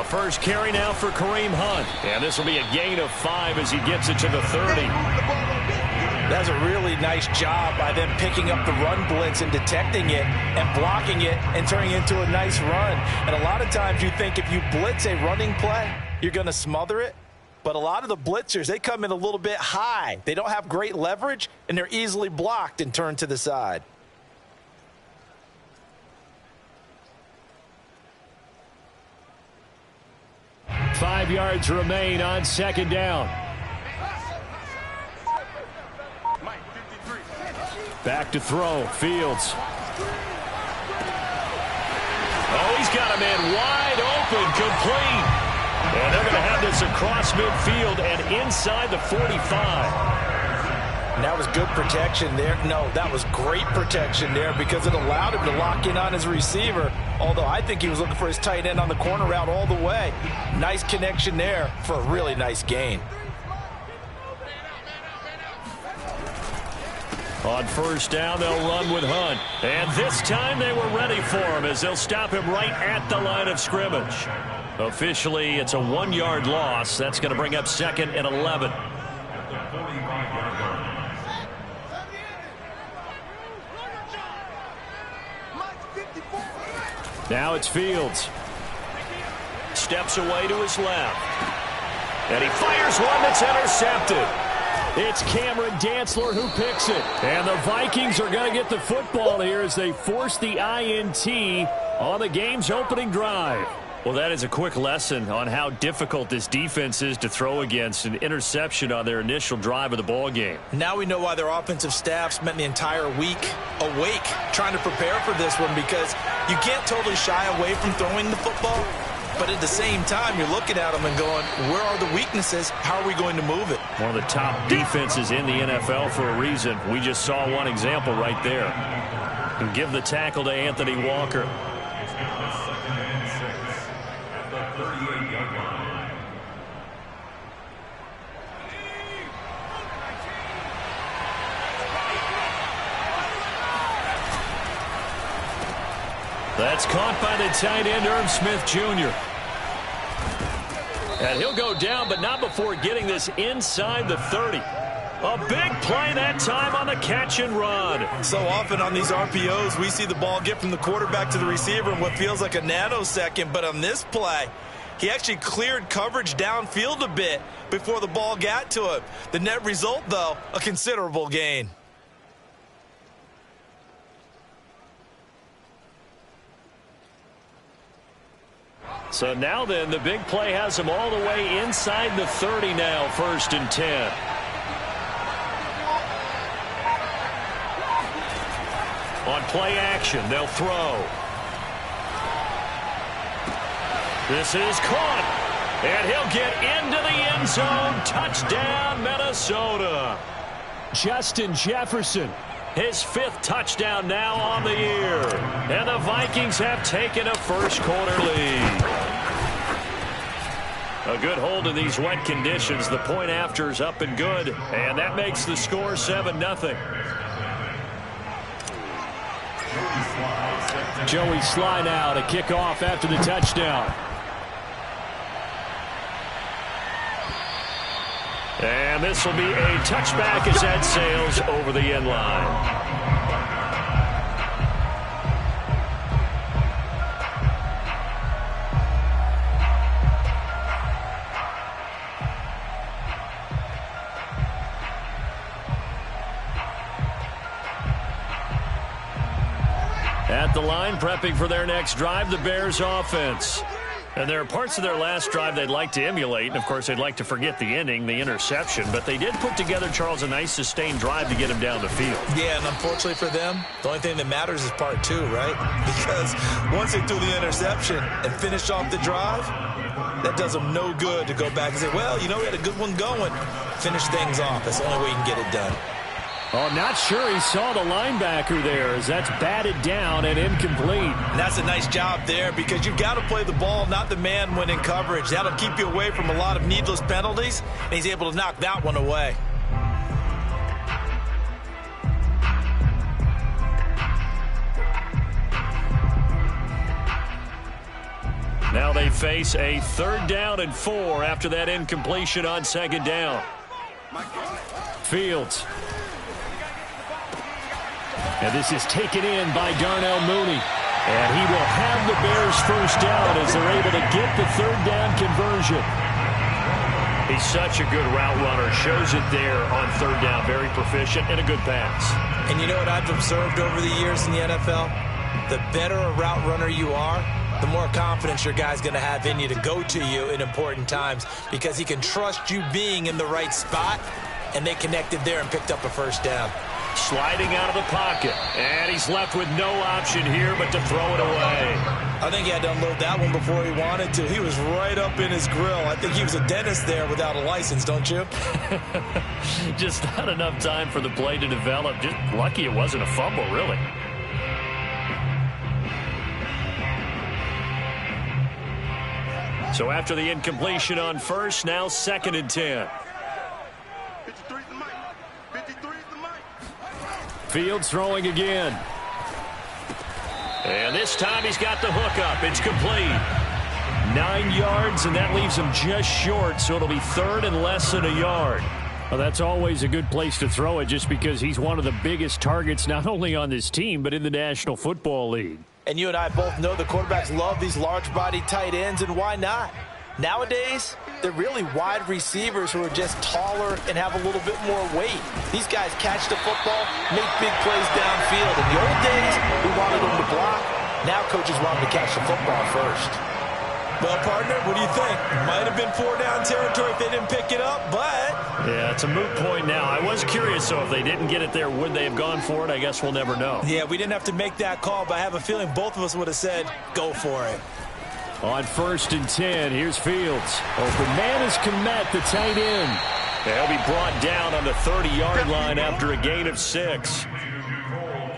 first carry now for Kareem Hunt. And this will be a gain of 5 as he gets it to the 30. That's a really nice job by them picking up the run blitz and detecting it and blocking it and turning it into a nice run. And a lot of times you think if you blitz a running play, you're going to smother it. But a lot of the blitzers, they come in a little bit high. They don't have great leverage, and they're easily blocked and turned to the side. Five yards remain on second down. Back to throw. Fields. Oh, he's got a man wide open, complete. And they're going to have this across midfield and inside the 45. And that was good protection there. No, that was great protection there because it allowed him to lock in on his receiver. Although I think he was looking for his tight end on the corner route all the way. Nice connection there for a really nice gain. On first down, they'll run with Hunt. And this time they were ready for him as they'll stop him right at the line of scrimmage. Officially, it's a 1-yard loss. That's going to bring up 2nd and 11. Now it's Fields. Steps away to his left. And he fires one that's intercepted. It's Cameron Dantzler who picks it. And the Vikings are going to get the football here as they force the INT on the game's opening drive. Well, that is a quick lesson on how difficult this defense is to throw against. An interception on their initial drive of the ball game. Now we know why their offensive staff spent the entire week awake trying to prepare for this one, because you can't totally shy away from throwing the football. But at the same time, you're looking at them and going, where are the weaknesses? How are we going to move it? One of the top defenses in the NFL for a reason. We just saw one example right there. And give the tackle to Anthony Walker. That's caught by the tight end, Irv Smith Jr. And he'll go down, but not before getting this inside the 30. A big play that time on the catch and run. So often on these RPOs, we see the ball get from the quarterback to the receiver in what feels like a nanosecond. But on this play, he actually cleared coverage downfield a bit before the ball got to him. The net result, though, a considerable gain. So now then, the big play has him all the way inside the 30 now, 1st and 10. On play action, they'll throw. This is caught. And he'll get into the end zone. Touchdown, Minnesota. Justin Jefferson. His 5th touchdown now on the year. And the Vikings have taken a first-quarter lead. A good hold in these wet conditions. The point after is up and good. And that makes the score 7-0. Joey Sly now to kick off after the touchdown. And this will be a touchback as that sails over the end line. At the line, prepping for their next drive, the Bears offense. And there are parts of their last drive they'd like to emulate. And, of course, they'd like to forget the inning, the interception. But they did put together, Charles, a nice sustained drive to get him down the field. Yeah, and unfortunately for them, the only thing that matters is part 2, right? Because once they threw the interception and finished off the drive, that does them no good to go back and say, well, you know, we had a good one going. Finish things off. That's the only way you can get it done. Oh, not sure he saw the linebacker there as that's batted down and incomplete. And that's a nice job there because you've got to play the ball, not the man when in coverage. That'll keep you away from a lot of needless penalties, and he's able to knock that one away. Now they face a 3rd down and 4 after that incompletion on 2nd down. Fields. And this is taken in by Darnell Mooney. And he will have the Bears 1st down as they're able to get the 3rd down conversion. He's such a good route runner. Shows it there on 3rd down. Very proficient and a good pass. And you know what I've observed over the years in the NFL? The better a route runner you are, the more confidence your guy's going to have in you to go to you in important times because he can trust you being in the right spot, and they connected there and picked up a 1st down. Sliding out of the pocket, and he's left with no option here but to throw it away. I think he had to unload that one before he wanted to. He was right up in his grill. I think he was a dentist there without a license, don't you? Just not enough time for the play to develop. Just lucky it wasn't a fumble, really. So after the incompletion on 1st, now 2nd and 10. Fields throwing again. And this time he's got the hook up. It's complete. 9 yards, and that leaves him just short, so it'll be 3rd and less than a yard. Well, that's always a good place to throw it just because he's one of the biggest targets not only on this team but in the National Football League. And you and I both know the quarterbacks love these large-body tight ends, and why not? Nowadays, they're really wide receivers who are just taller and have a little bit more weight. These guys catch the football, make big plays downfield. In the old days, we wanted them to block. Now coaches want them to catch the football first. Well, partner, what do you think? Might have been 4-down territory if they didn't pick it up, but... Yeah, it's a moot point now. I was curious, so if they didn't get it there, would they have gone for it? I guess we'll never know. Yeah, we didn't have to make that call, but I have a feeling both of us would have said, go for it. On 1st and 10, here's Fields. Open man is Komet, the tight end. They'll be brought down on the 30-yard line after a gain of 6.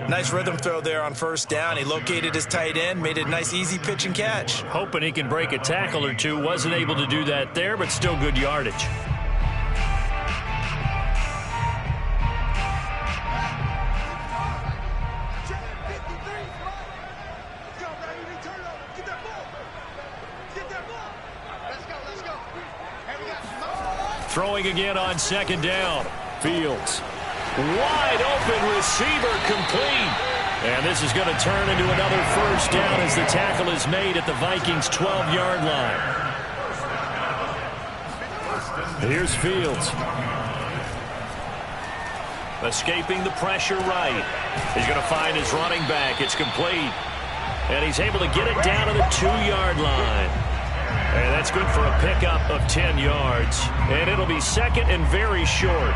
Nice rhythm throw there on 1st down. He located his tight end, made it a nice easy pitch and catch. Hoping he can break a tackle or two. Wasn't able to do that there, but still good yardage. Throwing again on 2nd down. Fields. Wide open receiver complete. And this is going to turn into another 1st down as the tackle is made at the Vikings' 12-yard line. Here's Fields. Escaping the pressure right. He's going to find his running back. It's complete. And he's able to get it down to the 2-yard line. And that's good for a pickup of 10 yards. And it'll be 2nd and very short.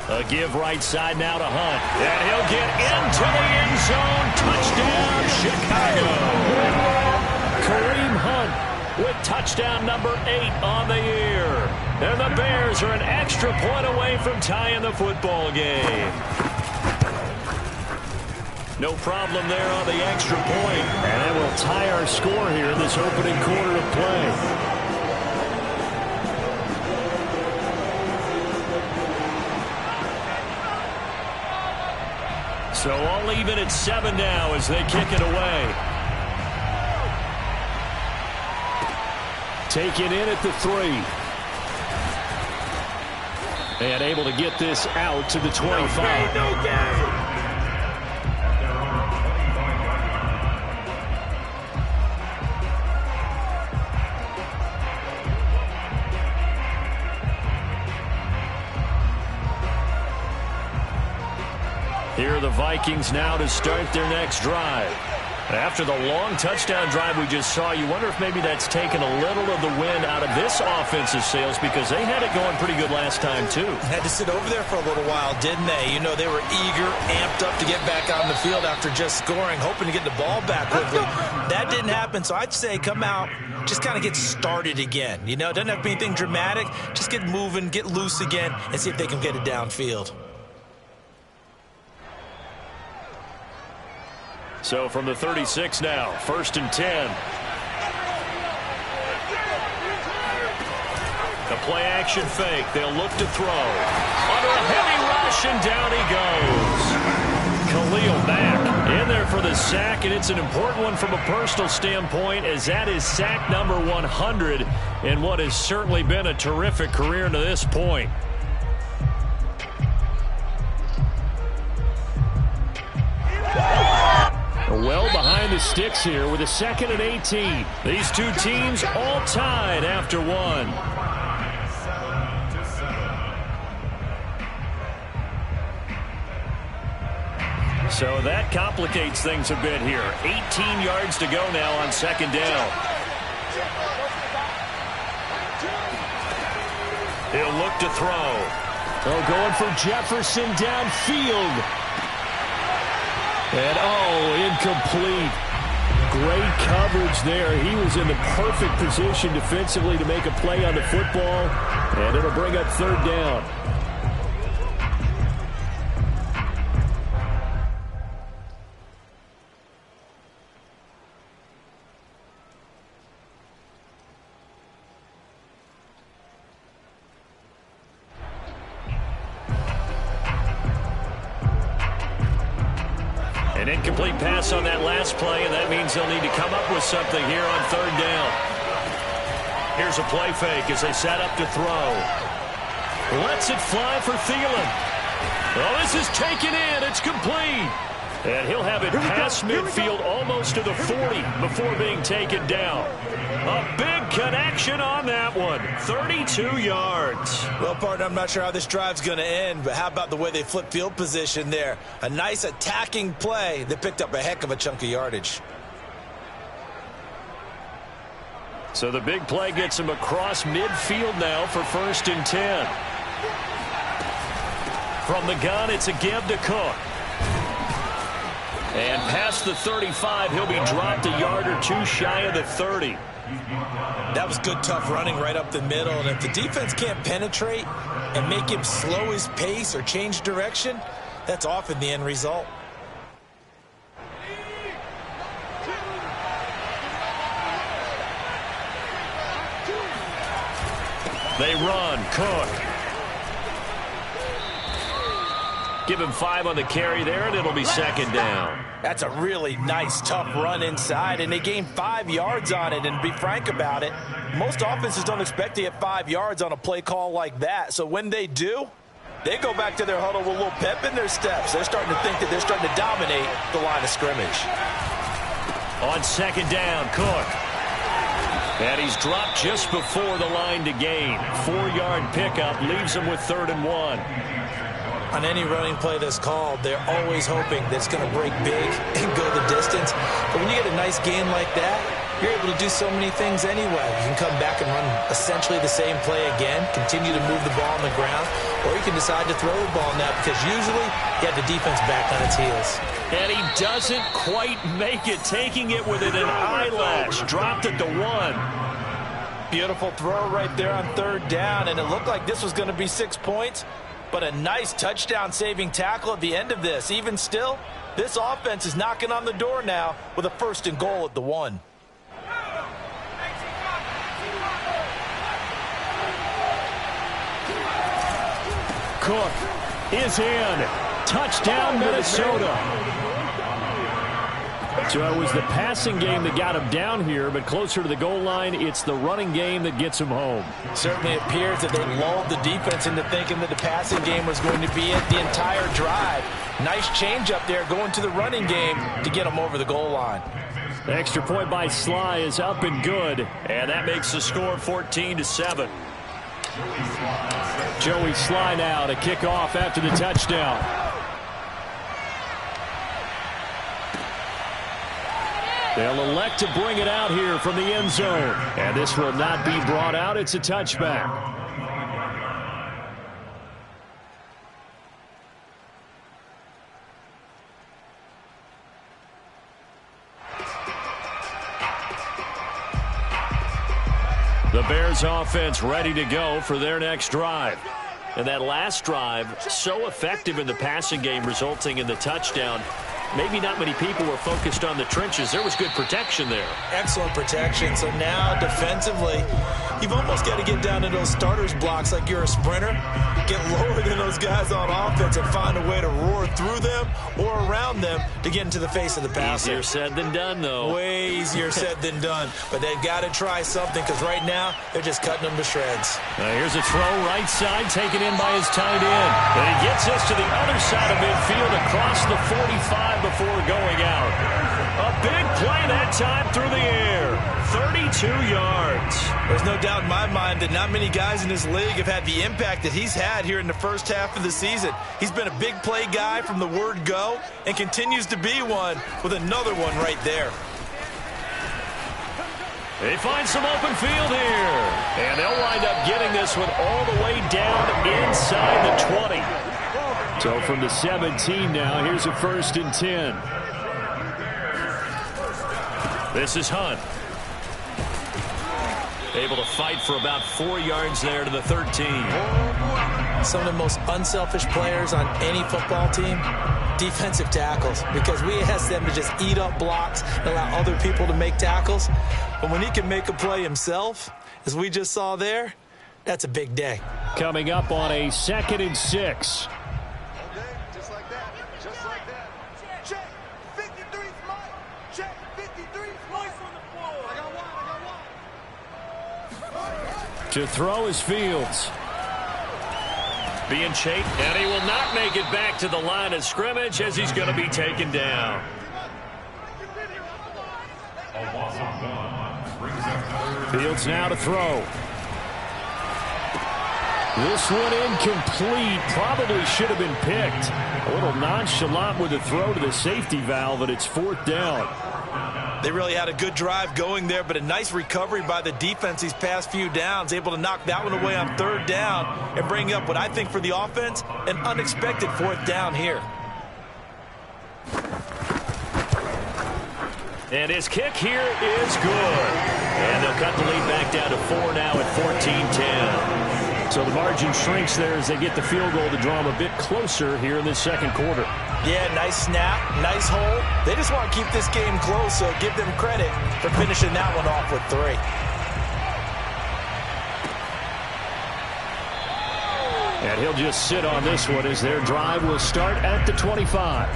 A give right side now to Hunt. And he'll get into the end zone. Touchdown, Chicago. Kareem Hunt with touchdown number 8 on the year. And the Bears are an extra point away from tying the football game. No problem there on the extra point. And that will tie our score here in this opening quarter of play. So all even at 7 now as they kick it away. Taken in at the 3. And able to get this out to the 25. No game. Here are the Vikings now to start their next drive. After the long touchdown drive we just saw, you wonder if maybe that's taken a little of the wind out of this offensive sails because they had it going pretty good last time too. Had to sit over there for a little while, didn't they? You know, they were eager, amped up to get back on the field after just scoring, hoping to get the ball back quickly. That didn't happen, so I'd say come out, just kind of get started again. You know, it doesn't have to be anything dramatic. Just get moving, get loose again, and see if they can get it downfield. So from the 36 now, 1st and 10. The play action fake. They'll look to throw. Under a heavy rush, and down he goes. Khalil Mack in there for the sack, and it's an important one from a personal standpoint, as that is sack number 100 in what has certainly been a terrific career to this point. Well behind the sticks here with a 2nd and 18. These two teams all tied after one. So that complicates things a bit here. 18 yards to go now on 2nd down. He'll look to throw. Oh, going for Jefferson downfield. And, incomplete. Great coverage there. He was in the perfect position defensively to make a play on the football, and it'll bring up 3rd down. An incomplete pass on that last play, and that means they'll need to come up with something here on 3rd down. Here's a play fake as they set up to throw. Lets it fly for Thielen. Oh, this is taken in. It's complete. And he'll have it past midfield almost to the 40 before being taken down. A big connection on that one. 32 yards. Well, partner, I'm not sure how this drive's going to end, but how about the way they flip field position there? A nice attacking play that picked up a heck of a chunk of yardage. So the big play gets him across midfield now for 1st and 10. From the gun, it's a give to Cook. And past the 35, he'll be dropped a yard or two shy of the 30. That was good, tough running right up the middle. And if the defense can't penetrate and make him slow his pace or change direction, that's often the end result. They run. Cook. Give him 5 on the carry there, and it'll be 2nd down. That's a really nice, tough run inside, and they gained 5 yards on it. And to be frank about it, most offenses don't expect to get 5 yards on a play call like that. So when they do, they go back to their huddle with a little pep in their steps. They're starting to think that they're starting to dominate the line of scrimmage. On 2nd down, Cook. And he's dropped just before the line to gain. 4-yard pickup leaves him with 3rd and 1. On any running play that's called, they're always hoping that it's going to break big and go the distance. But when you get a nice gain like that, you're able to do so many things anyway. You can come back and run essentially the same play again, continue to move the ball on the ground, or you can decide to throw the ball now because usually you have the defense back on its heels. And he doesn't quite make it, taking it within an eyelash. Dropped at the 1. Beautiful throw right there on 3rd down, and it looked like this was going to be 6 points. But a nice touchdown-saving tackle at the end of this. Even still, this offense is knocking on the door now with a 1st and goal at the 1. Cook is in. Touchdown, Minnesota. So it was the passing game that got him down here, but closer to the goal line, it's the running game that gets him home. Certainly appears that they lulled the defense into thinking that the passing game was going to be it the entire drive. Nice change up there going to the running game to get him over the goal line. The extra point by Sly is up and good, and that makes the score 14-7. Joey Sly now to kick off after the touchdown. They'll elect to bring it out here from the end zone. And this will not be brought out. It's a touchback. The Bears offense ready to go for their next drive. And that last drive, so effective in the passing game, resulting in the touchdown. maybe not many people were focused on the trenches. There was good protection there. Excellent protection. So now defensively, you've almost got to get down to those starters blocks like you're a sprinter. Get lower than those guys on offense and find a way to roar through them or around them to get into the face of the passer. Easier said than done, though. Way easier said than done. But they've got to try something because right now they're just cutting them to shreds. Here's a throw right side taken in by his tight end. And he gets us to the other side of midfield across the 45 before going out. A big play that time through the air. 32 yards. There's no doubt in my mind that not many guys in this league have had the impact that he's had here in the first half of the season. He's been a big play guy from the word go and continues to be one with another one right there. They find some open field here. And they'll wind up getting this one all the way down inside the 20. So from the 17 now, here's a 1st and 10. This is Hunt. Able to fight for about 4 yards there to the 13. Some of the most unselfish players on any football team, defensive tackles, because we ask them to just eat up blocks and allow other people to make tackles. But when he can make a play himself, as we just saw there, that's a big day. Coming up on a 2nd and 6. Just like that. Just like that. Check. 53 Mike. Check. 53 Mike on the floor. I got one. To throw is Fields. Being chased, and he will not make it back to the line of scrimmage as he's going to be taken down. Fields now to throw. This one incomplete. Probably should have been picked. A little nonchalant with the throw to the safety valve, and it's 4th down. They really had a good drive going there, but a nice recovery by the defense these past few downs, able to knock that one away on 3rd down and bring up what I think for the offense, an unexpected 4th down here. And his kick here is good. And they'll cut the lead back down to 4 now at 14-10. So the margin shrinks there as they get the field goal to draw them a bit closer here in this 2nd quarter. Yeah, nice snap, nice hold. They just want to keep this game close, so give them credit for finishing that one off with 3. And he'll just sit on this one as their drive will start at the 25.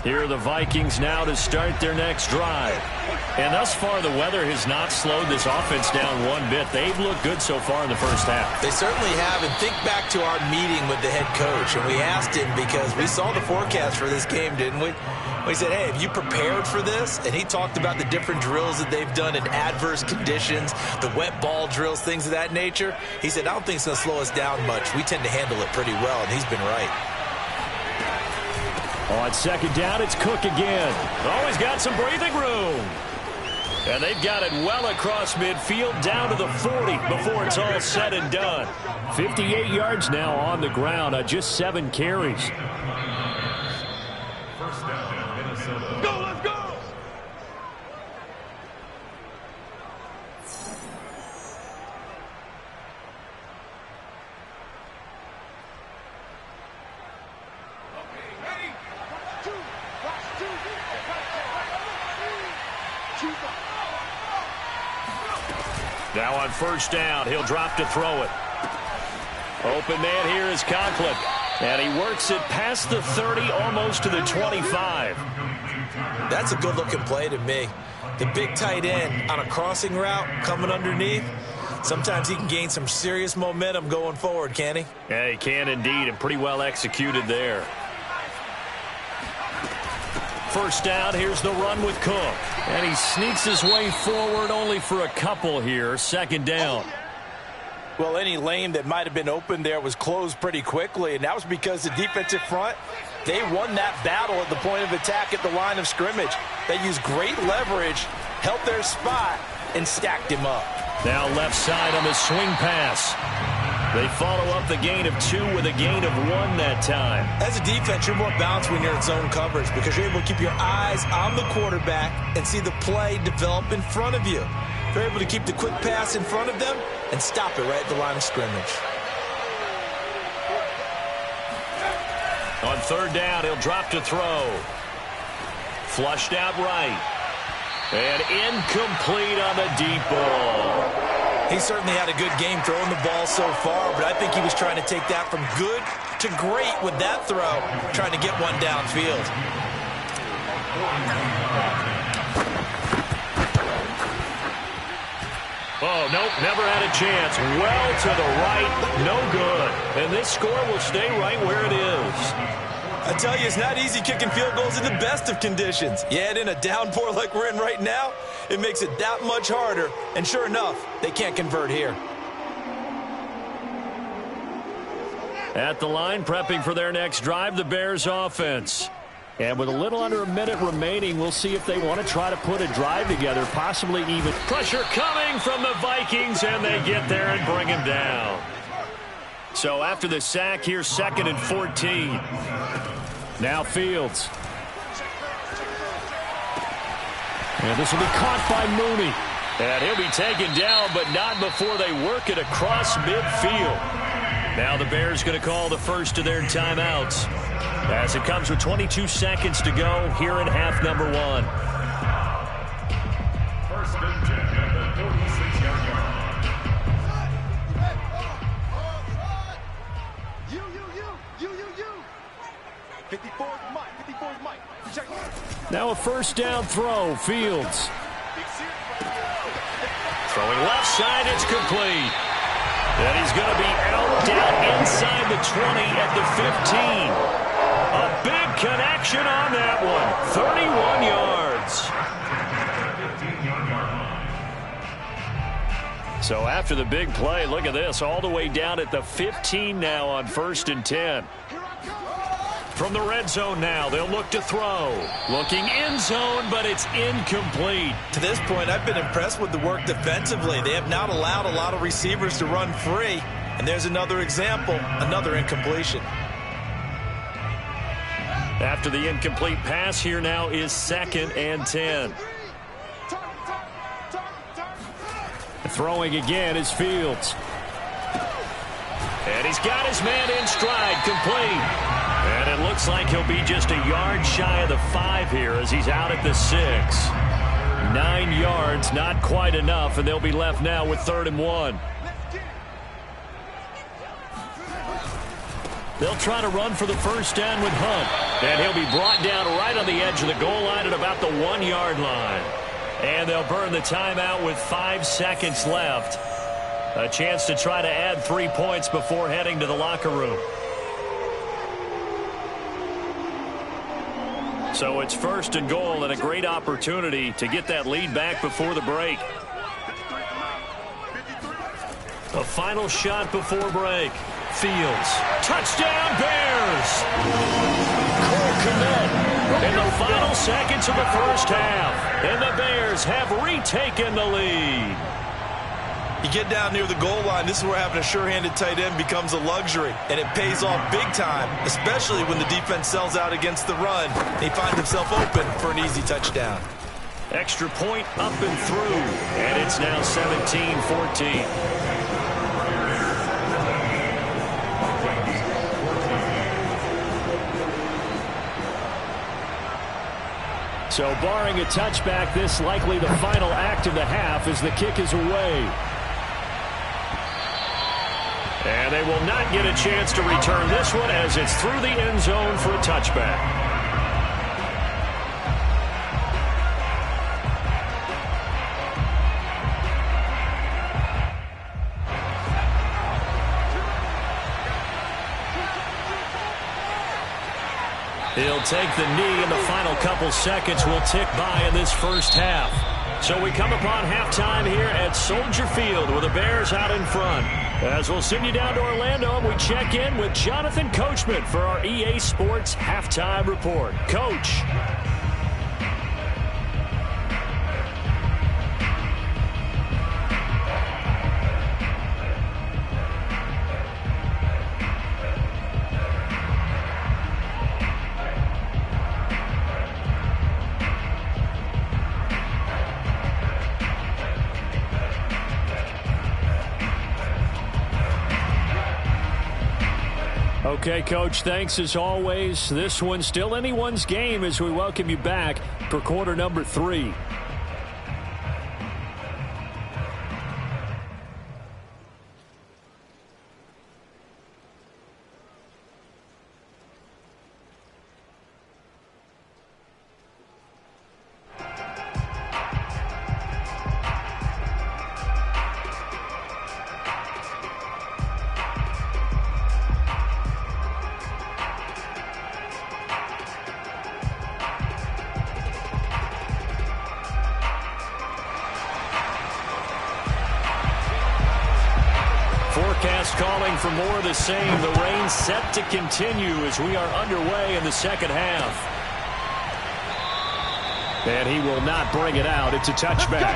Here are the Vikings now to start their next drive. And thus far, the weather has not slowed this offense down one bit. They've looked good so far in the first half. They certainly have. And think back to our meeting with the head coach. And we asked him because we saw the forecast for this game, didn't we? We said, hey, have you prepared for this? And he talked about the different drills that they've done in adverse conditions, the wet ball drills, things of that nature. He said, I don't think it's going to slow us down much. We tend to handle it pretty well, and he's been right. On 2nd down, it's Cook again. Always got some breathing room. And they've got it well across midfield down to the 40 before it's all said and done. 58 yards now on the ground on just 7 carries. First down, Minnesota. Go, let's go. Now on 1st down, he'll drop to throw it. Open man here is Conklin. And he works it past the 30, almost to the 25. That's a good-looking play to me. The big tight end on a crossing route coming underneath. Sometimes he can gain some serious momentum going forward, can he? Yeah, he can indeed, and pretty well executed there. 1st down, here's the run with Cook. And he sneaks his way forward only for a couple here. 2nd down. Well, any lane that might have been open there was closed pretty quickly, and that was because the defensive front, they won that battle at the point of attack at the line of scrimmage. They used great leverage, held their spot, and stacked him up. Now left side on the swing pass. They follow up the gain of 2 with a gain of 1 that time. As a defense, you're more balanced when you're in zone coverage because you're able to keep your eyes on the quarterback and see the play develop in front of you. They're able to keep the quick pass in front of them and stop it right at the line of scrimmage. On third down, he'll drop to throw. Flushed out right. And incomplete on the deep ball. He certainly had a good game throwing the ball so far, but I think he was trying to take that from good to great with that throw, trying to get one downfield. Oh, nope, never had a chance. Well to the right, no good. And this score will stay right where it is. I tell you, it's not easy kicking field goals in the best of conditions. Yeah, in a downpour like we're in right now, it makes it that much harder. And sure enough, they can't convert here. At the line, prepping for their next drive, the Bears offense. And with a little under a minute remaining, we'll see if they want to try to put a drive together, possibly even. Pressure coming from the Vikings, and they get there and bring him down. So after the sack, here's 2nd and 14. Now Fields. And this will be caught by Mooney. And he'll be taken down, but not before they work it across midfield. Now the Bears going to call the first of their timeouts, as it comes with 22 seconds to go here in half number 1. First and 10 at the 46-yard line. You. 54's Mike. Check. Now a first down throw. Fields. Throwing left side, it's complete. And he's going to be out down inside the 20 at the 15. A big connection on that one. 31 yards. So after the big play, look at this. All the way down at the 15 now on 1st and 10. From the red zone now, they'll look to throw. Looking end zone, but it's incomplete. To this point, I've been impressed with the work defensively. They have not allowed a lot of receivers to run free. And there's another example, another incompletion. After the incomplete pass, here now is 2nd and 10. Throwing again is Fields. And he's got his man in stride, complete. And it looks like he'll be just a yard shy of the 5 here as he's out at the 6. 9 yards, not quite enough, and they'll be left now with 3rd and 1. They'll try to run for the first down with Hunt. And he'll be brought down right on the edge of the goal line at about the 1-yard line. And they'll burn the timeout with 5 seconds left. A chance to try to add 3 points before heading to the locker room. So it's 1st and goal and a great opportunity to get that lead back before the break. A final shot before break. Fields. Touchdown Bears! Cole Kmet in the final seconds of the first half. And the Bears have retaken the lead. You get down near the goal line, this is where having a sure-handed tight end becomes a luxury. And it pays off big time, especially when the defense sells out against the run. He finds himself open for an easy touchdown. Extra point up and through. And it's now 17-14. So barring a touchback, this likely the final act of the half as the kick is away. And they will not get a chance to return this one as it's through the end zone for a touchback. He'll take the knee, and the final couple seconds will tick by in this first half. So we come upon halftime here at Soldier Field with the Bears out in front. As we'll send you down to Orlando, and we check in with Jonathan Coachman for our EA Sports Halftime Report. Coach. Okay, Coach, thanks as always. This one's still anyone's game as we welcome you back for quarter number 3. Forecast calling for more of the same. The rain set to continue as we are underway in the second half. And he will not bring it out. It's a touchback.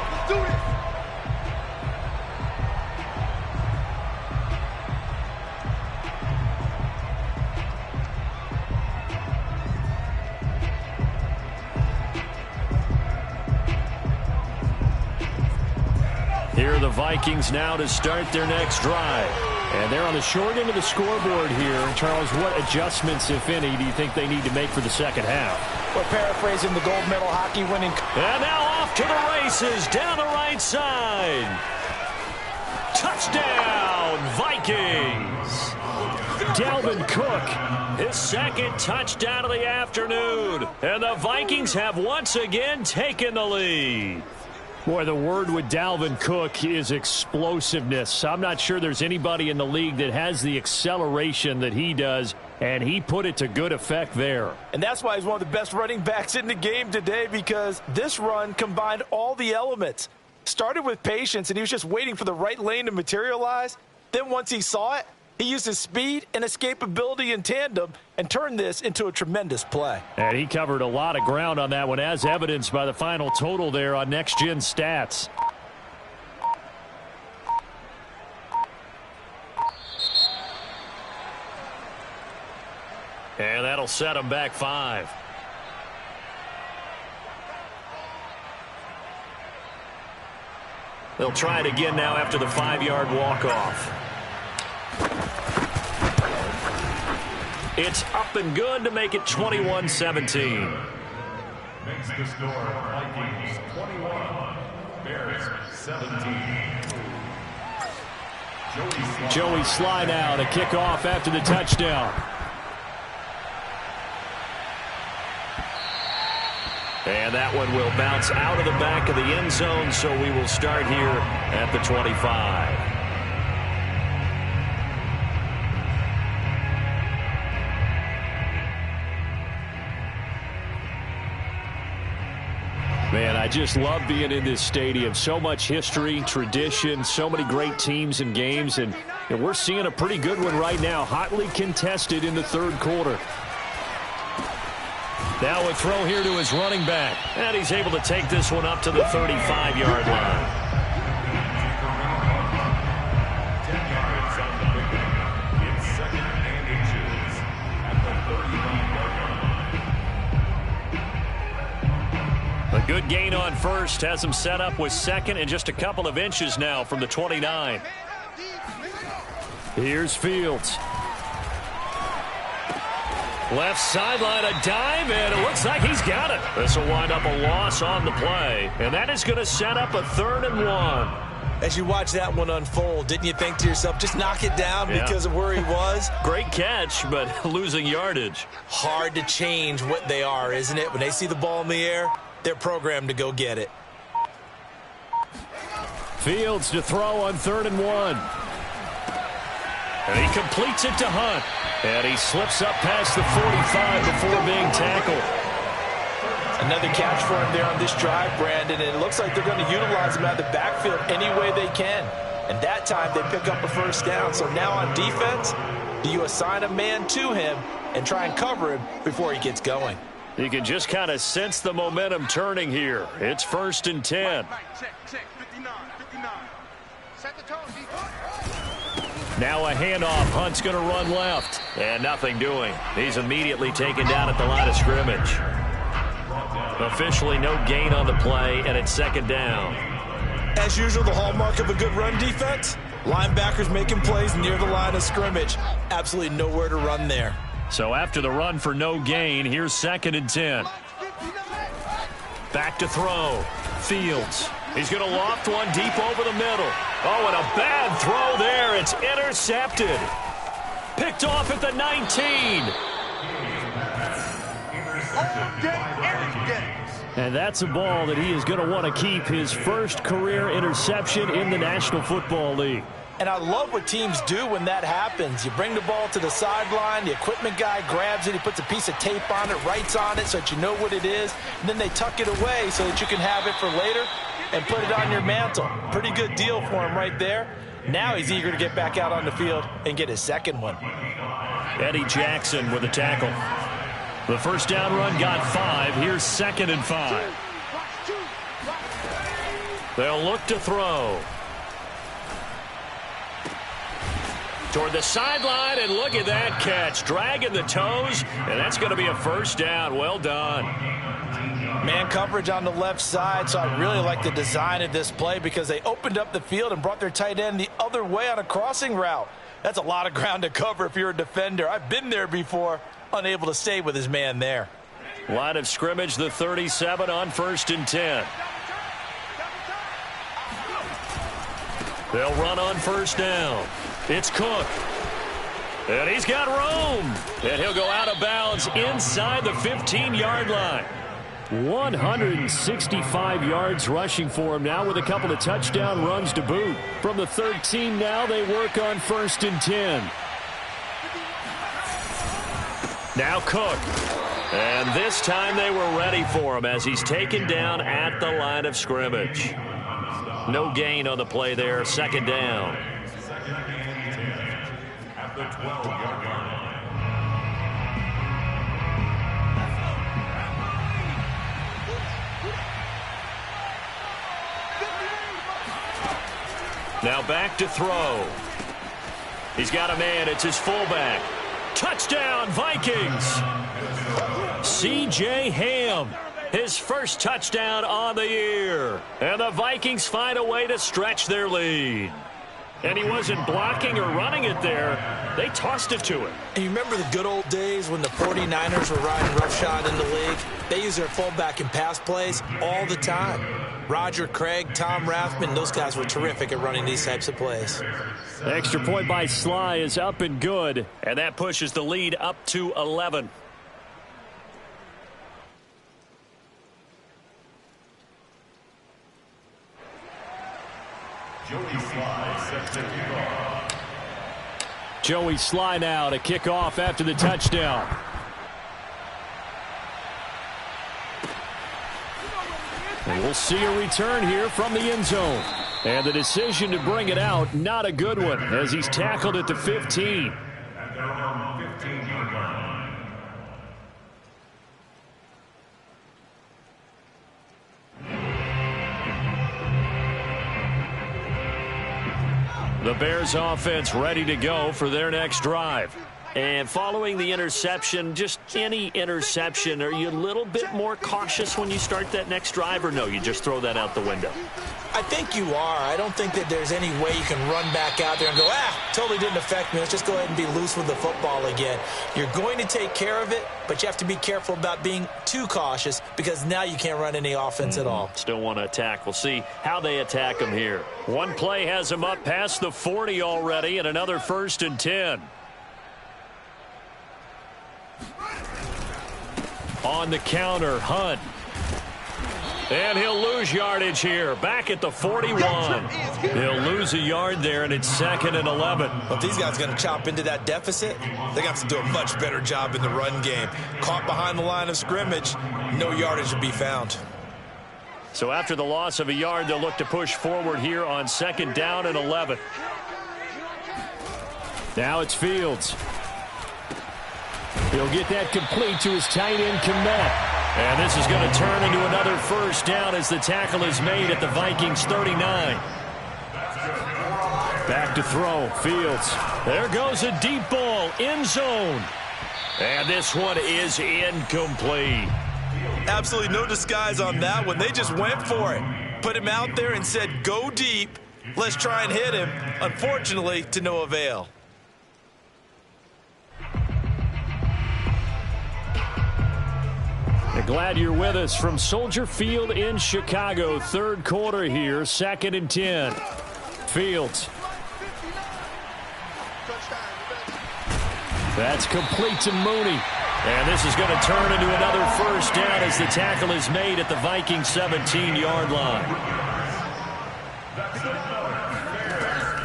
Here are the Vikings now to start their next drive. And they're on the short end of the scoreboard here. Charles, what adjustments, if any, do you think they need to make for the second half? We're paraphrasing the gold medal hockey winning. And now off to the races down the right side. Touchdown, Vikings. Dalvin Cook, his second touchdown of the afternoon. And the Vikings have once again taken the lead. Boy, the word with Dalvin Cook is explosiveness. I'm not sure there's anybody in the league that has the acceleration that he does, and he put it to good effect there. And that's why he's one of the best running backs in the game today, because this run combined all the elements. Started with patience, and he was just waiting for the right lane to materialize. Then once he saw it, he used his speed and escapability in tandem and turned this into a tremendous play. And he covered a lot of ground on that one, as evidenced by the final total there on Next Gen Stats. And that'll set him back 5. They'll try it again now after the 5-yard walk-off. It's up and good to make it 21-17. Makes the score Vikings 21, Bears 17. Joey slide out, a kickoff after the touchdown. And that one will bounce out of the back of the end zone, so we will start here at the 25. Man, I just love being in this stadium. So much history, tradition, so many great teams and games, and we're seeing a pretty good one right now, hotly contested in the third quarter. Now a throw here to his running back, and he's able to take this one up to the 35-yard line. A good gain on first has him set up with second and just a couple of inches now from the 29. Here's Fields. Left sideline, a dive, and it looks like he's got it. This will wind up a loss on the play, and that is going to set up a 3rd and 1. As you watch that one unfold, didn't you think to yourself, just knock it down because of where he was? Great catch, but losing yardage. Hard to change what they are, isn't it? When they see the ball in the air, they're programmed to go get it. Fields to throw on 3rd and 1. And he completes it to Hunt. And he slips up past the 45 before being tackled. Another catch for him there on this drive, Brandon. And it looks like they're going to utilize him out of the backfield any way they can. And that time they pick up a first down. So now on defense, do you assign a man to him and try and cover him before he gets going? You can just kind of sense the momentum turning here. It's 1st and 10. Check, 59. Set the tone, Now a handoff. Hunt's going to run left. And nothing doing. He's immediately taken down at the line of scrimmage. Officially no gain on the play, and it's 2nd down. As usual, the hallmark of a good run defense, Linebackers making plays near the line of scrimmage. Absolutely nowhere to run there. So after the run for no gain, here's 2nd and 10. Back to throw. Fields. He's going to loft one deep over the middle. Oh, and a bad throw there. It's intercepted. Picked off at the 19. And that's a ball that he is going to want to keep, his first career interception in the National Football League. And I love what teams do when that happens. You bring the ball to the sideline, the equipment guy grabs it, he puts a piece of tape on it, writes on it so that you know what it is, and then they tuck it away so that you can have it for later and put it on your mantle. Pretty good deal for him right there. Now he's eager to get back out on the field and get his second one. Eddie Jackson with a tackle. The first down run got 5. Here's 2nd and 5. They'll look to throw. Toward the sideline, and look at that catch. Dragging the toes, and that's going to be a first down. Well done. Man coverage on the left side, so I really like the design of this play because they opened up the field and brought their tight end the other way on a crossing route. That's a lot of ground to cover if you're a defender. I've been there before, unable to stay with his man there. Line of scrimmage, the 37 on 1st and 10. They'll run on 1st down. It's Cook. And he's got room. And he'll go out of bounds inside the 15-yard line. 165 yards rushing for him now with a couple of touchdown runs to boot. From the 13 now, they work on 1st and 10. Now Cook. And this time they were ready for him as he's taken down at the line of scrimmage. No gain on the play there. 2nd down. At the 12-yard line. Now back to throw. He's got a man. It's his fullback. Touchdown, Vikings. C.J. Ham. His first touchdown on the year. And the Vikings find a way to stretch their lead. And he wasn't blocking or running it there. They tossed it to him. And you remember the good old days when the 49ers were riding roughshod in the league? They use their fullback in pass plays all the time. Roger Craig, Tom Rathman, those guys were terrific at running these types of plays. The extra point by Sly is up and good. And that pushes the lead up to 11. Joey Sly now to kick off after the touchdown. And we'll see a return here from the end zone. And the decision to bring it out, not a good one, as he's tackled at the 15. At their own 15-yard line. The Bears offense ready to go for their next drive. And following the interception, just any interception, are you a little bit more cautious when you start that next drive, or no, you just throw that out the window? I think you are. I don't think that there's any way you can run back out there and go, totally didn't affect me. Let's just go ahead and be loose with the football again. You're going to take care of it, but you have to be careful about being too cautious because now you can't run any offense at all. Still want to attack. We'll see how they attack him here. One play has him up past the 40 already, and another 1st and 10. On the counter, Hunt. And he'll lose yardage here. Back at the 41. He'll lose a yard there, and it's 2nd and 11. Well, if these guys are going to chop into that deficit, they're going to have to do a much better job in the run game. Caught behind the line of scrimmage, no yardage to be found. So after the loss of a yard, they'll look to push forward here on 2nd down and 11. Now it's Fields. He'll get that complete to his tight end, Kmet. And this is going to turn into another first down as the tackle is made at the Vikings 39. Back to throw, Fields. There goes a deep ball, end zone. And this one is incomplete. Absolutely no disguise on that one. They just went for it. Put him out there and said, go deep. Let's try and hit him. Unfortunately, to no avail. Glad you're with us from Soldier Field in Chicago. Third quarter here, 2nd and 10. Fields. That's complete to Mooney. And this is going to turn into another first down as the tackle is made at the Vikings 17-yard line.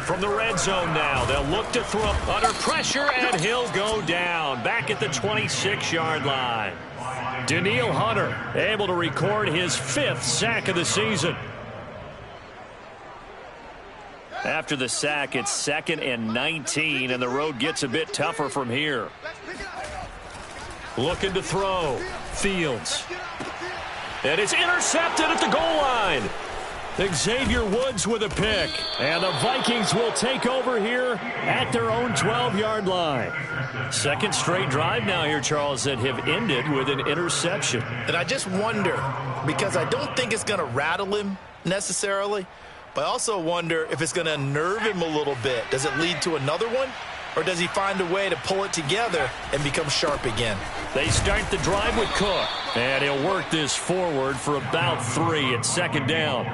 From the red zone now, they'll look to throw under pressure, and he'll go down back at the 26-yard line. Danielle Hunter able to record his 5th sack of the season. After the sack, it's 2nd and 19, and the road gets a bit tougher from here. Looking to throw. Fields. And it's intercepted at the goal line. Xavier Woods with a pick. And the Vikings will take over here at their own 12-yard line. Second straight drive now here, Charles, that have ended with an interception. And I just wonder, because I don't think it's going to rattle him necessarily, but I also wonder if it's going to unnerve him a little bit. Does it lead to another one? Or does he find a way to pull it together and become sharp again? They start the drive with Cook. And he'll work this forward for about 3 at 2nd down.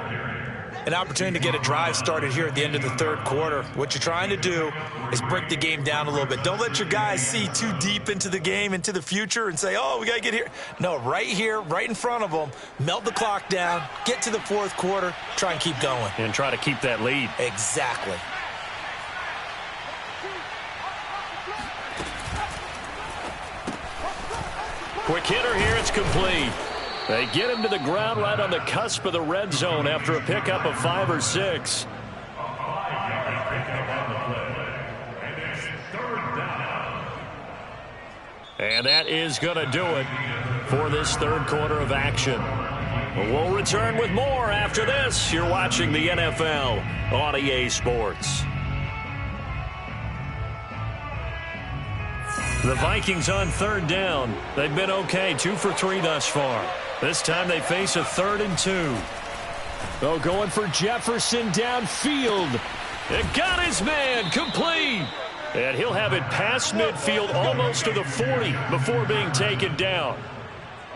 An opportunity to get a drive started here at the end of the third quarter. What you're trying to do is break the game down a little bit. Don't let your guys see too deep into the game, into the future, and say, oh, we got to get here. No, right here, right in front of them, melt the clock down, get to the fourth quarter, try and keep going. And try to keep that lead. Exactly. Quick hitter here, it's complete. They get him to the ground right on the cusp of the red zone after a pickup of 5 or 6. And that is going to do it for this third quarter of action. We'll return with more after this. You're watching the NFL on EA Sports. The Vikings on 3rd down. They've been okay, 2 for 3 thus far. This time they face a 3rd and 2. Oh, going for Jefferson downfield. It got his man complete. And he'll have it past midfield almost to the 40 before being taken down.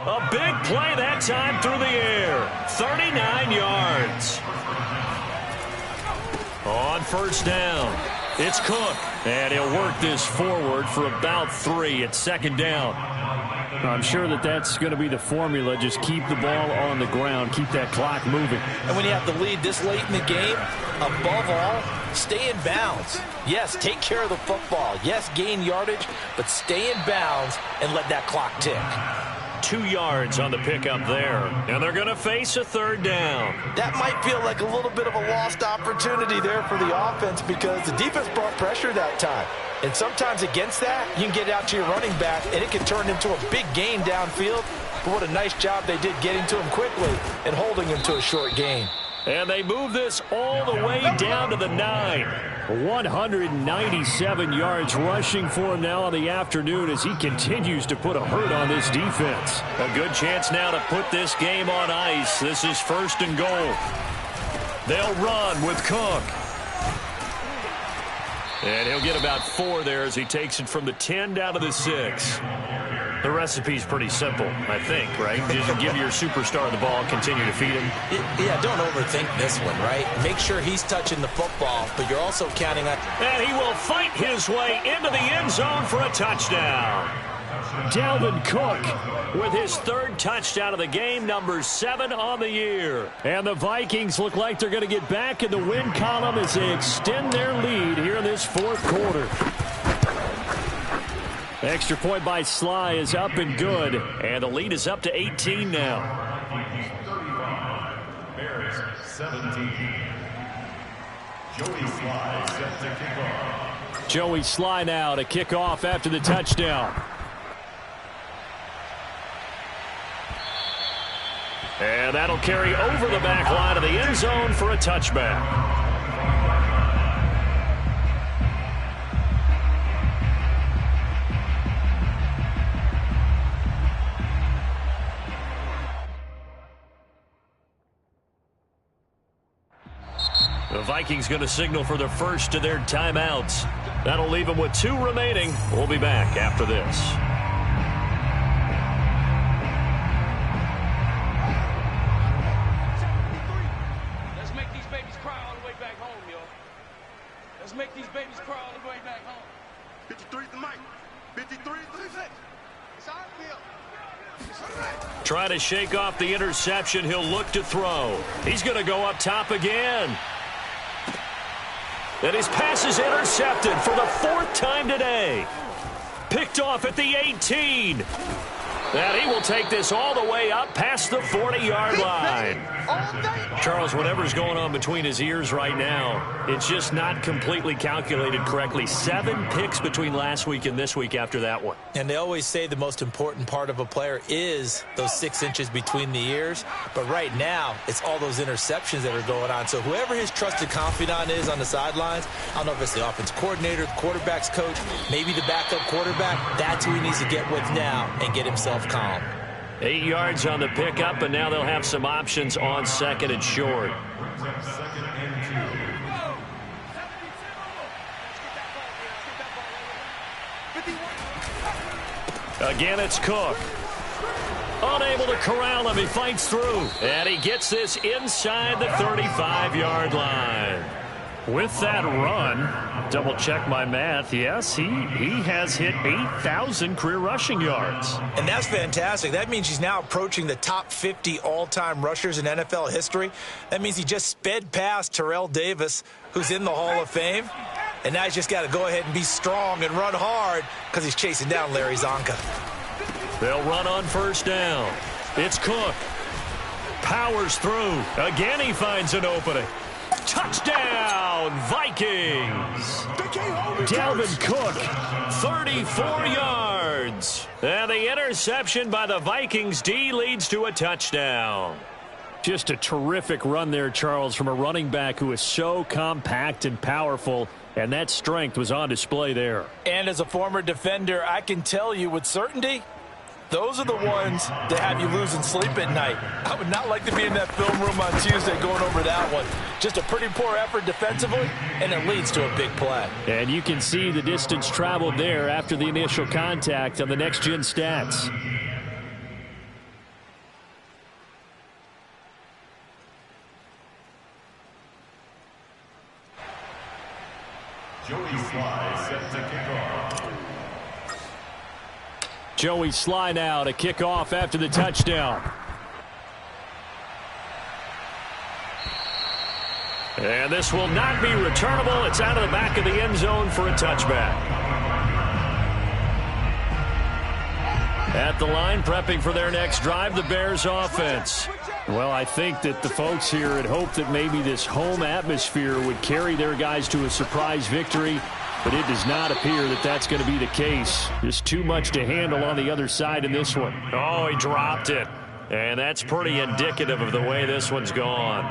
A big play that time through the air. 39 yards. On 1st down, it's Cook. And he'll work this forward for about 3 at 2nd down. I'm sure that that's going to be the formula. Just keep the ball on the ground. Keep that clock moving. And when you have the lead this late in the game, above all, stay in bounds. Yes, take care of the football. Yes, gain yardage, but stay in bounds and let that clock tick. 2 yards on the pickup there. And they're going to face a 3rd down. That might feel like a little bit of a lost opportunity there for the offense because the defense brought pressure that time. And sometimes against that, you can get out to your running back, and it can turn into a big gain downfield. But what a nice job they did getting to him quickly and holding him to a short gain. And they move this all the way down to the 9. 197 yards rushing for him now in the afternoon as he continues to put a hurt on this defense. A good chance now to put this game on ice. This is 1st and goal. They'll run with Cook. And he'll get about 4 there as he takes it from the 10 down to the 6. The recipe's pretty simple, I think, right? Just give your superstar the ball, continue to feed him. Yeah, don't overthink this one, right? Make sure he's touching the football, but you're also counting on... And he will fight his way into the end zone for a touchdown. Dalvin Cook with his 3rd touchdown of the game, number 7 on the year. And the Vikings look like they're going to get back in the win column as they extend their lead here in this 4th quarter. Extra point by Sly is up and good, and the lead is up to 18 now. Bears 17. Joey Sly set to kick off. Joey Sly now to kick off after the touchdown. And that'll carry over the back line of the end zone for a touchback. The Vikings going to signal for the first of their timeouts. That'll leave them with 2 remaining. We'll be back after this. Let's make these babies cry all the way back home, yo. Let's make these babies cry all the way back home. 53's the mic. 53's the mic. It's our field. Try to shake off the interception. He'll look to throw. He's going to go up top again. And his pass is intercepted for the 4th time today. Picked off at the 18. And he will take this all the way up past the 40-yard line. Charles, whatever's going on between his ears right now, it's just not completely calculated correctly. 7 picks between last week and this week after that one. And they always say the most important part of a player is those 6 inches between the ears. But right now, it's all those interceptions that are going on. So whoever his trusted confidant is on the sidelines, I don't know if it's the offense coordinator, the quarterback's coach, maybe the backup quarterback, that's who he needs to get with now and get himself calm. 8 yards on the pickup, and now they'll have some options on 2nd and short. Again, it's Cook. Unable to corral him. He fights through, and he gets this inside the 35-yard line. With that run, double-check my math, yes, he has hit 8,000 career rushing yards. And that's fantastic. That means he's now approaching the top 50 all-time rushers in NFL history. That means he just sped past Terrell Davis, who's in the Hall of Fame. And now he's just got to go ahead and be strong and run hard because he's chasing down Larry Zonka. They'll run on 1st down. It's Cook. Powers through. Again, he finds an opening. Touchdown, Vikings! Dalvin Cook, 34 yards. And the interception by the Vikings D leads to a touchdown. Just a terrific run there, Charles, from a running back who is so compact and powerful, and that strength was on display there. And as a former defender, I can tell you with certainty, those are the ones that have you losing sleep at night. I would not like to be in that film room on Tuesday going over that one. Just a pretty poor effort defensively, and it leads to a big play. And you can see the distance traveled there after the initial contact on the next-gen stats. Joey Sly set to kick off. Joey Sly now to kick off after the touchdown. And this will not be returnable. It's out of the back of the end zone for a touchback. At the line, prepping for their next drive, the Bears offense. Well, I think that the folks here had hoped that maybe this home atmosphere would carry their guys to a surprise victory. But it does not appear that that's going to be the case. Just too much to handle on the other side in this one. Oh, he dropped it. And that's pretty indicative of the way this one's gone.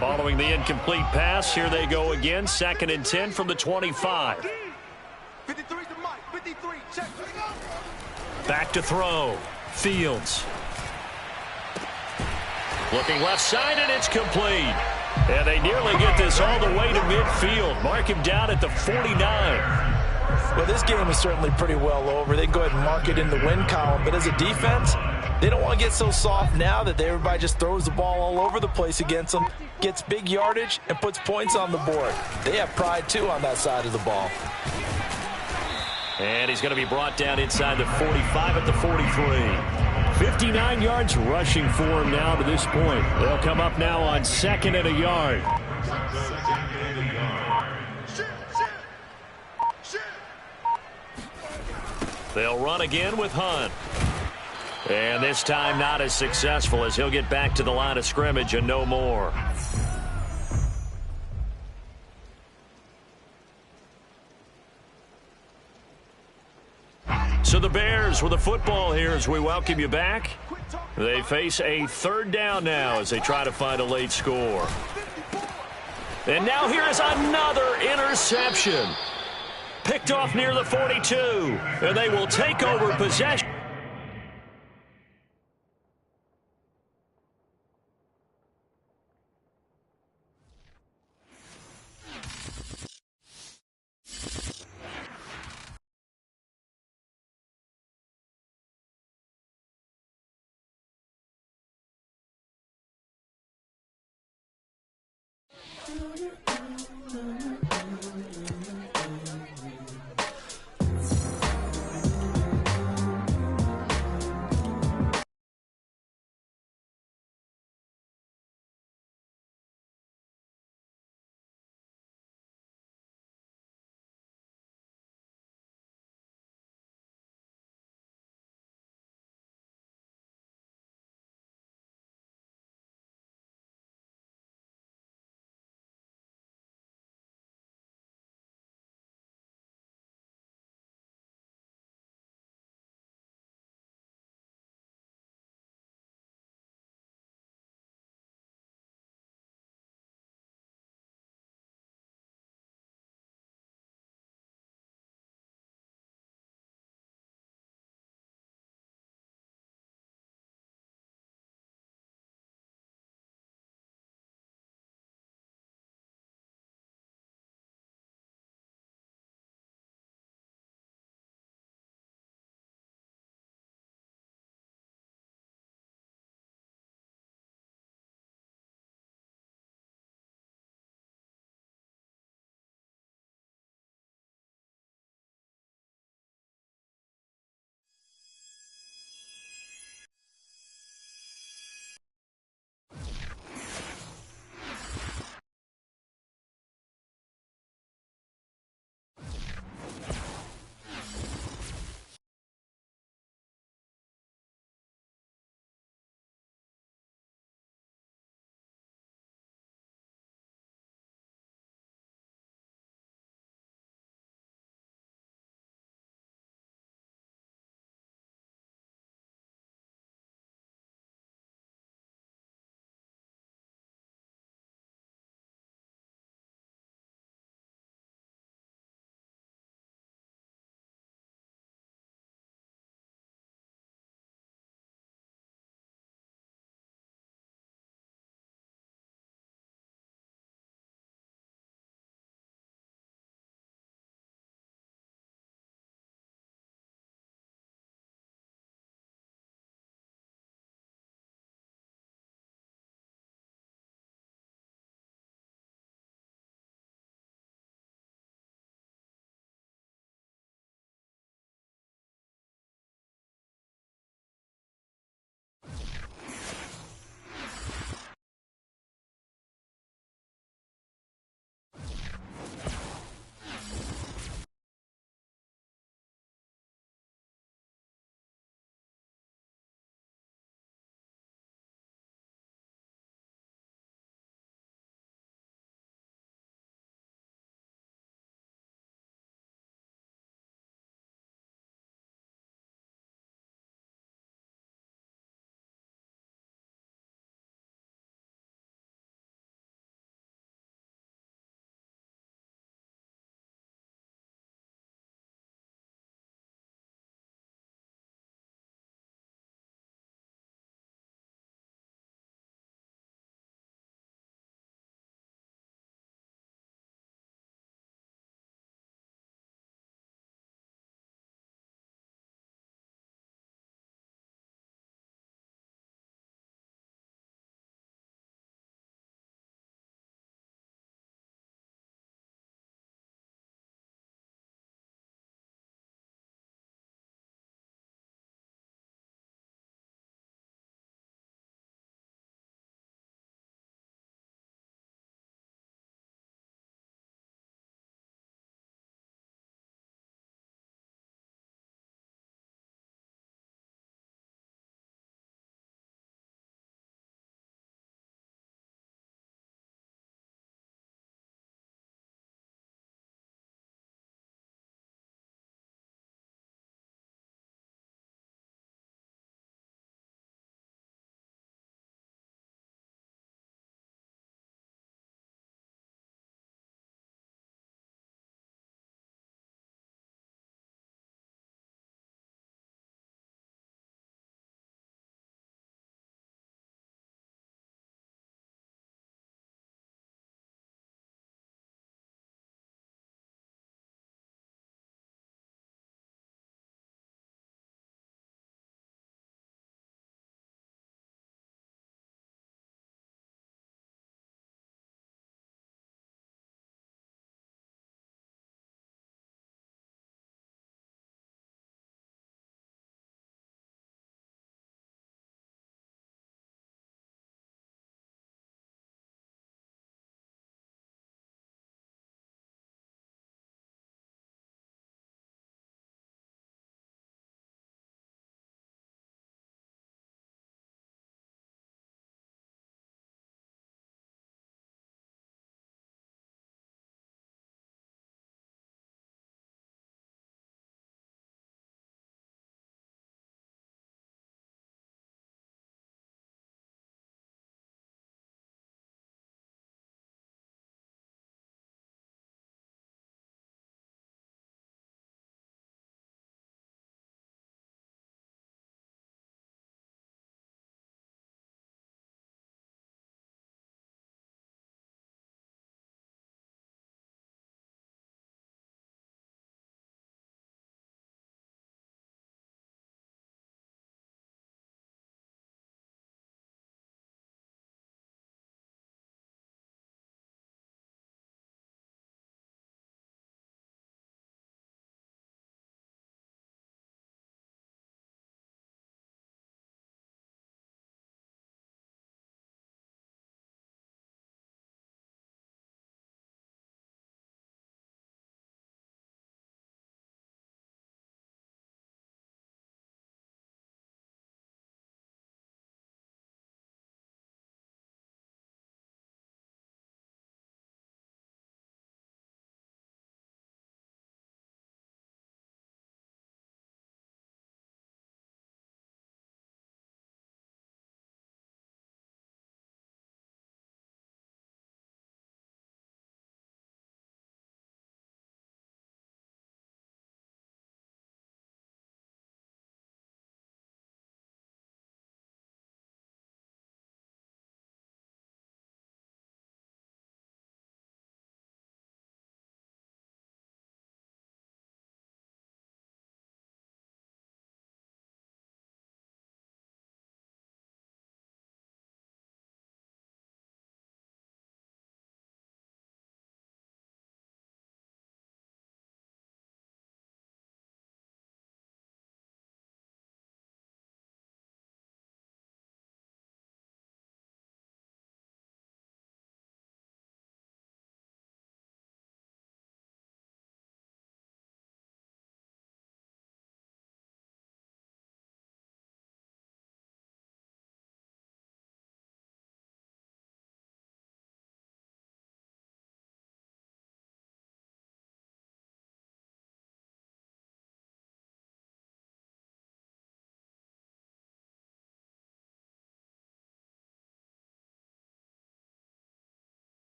Following the incomplete pass, here they go again. 2nd and 10 from the 25. 53's the mic. 53. Check. Back to throw. Fields. Looking left side, and it's complete. And they nearly get this all the way to midfield. Mark him down at the 49. Well, this game is certainly pretty well over. They can go ahead and mark it in the win column. But as a defense, they don't want to get so soft now that everybody just throws the ball all over the place against them, gets big yardage, and puts points on the board. They have pride, too, on that side of the ball. And he's going to be brought down inside the 45 at the 43. 59 yards rushing for him now to this point. They'll come up now on 2nd and a yard. They'll run again with Hunt. And this time not as successful as he'll get back to the line of scrimmage and no more. So the Bears with the football here as we welcome you back. They face a 3rd down now as they try to find a late score. And now here is another interception. Picked off near the 42. And they will take over possession. Louder.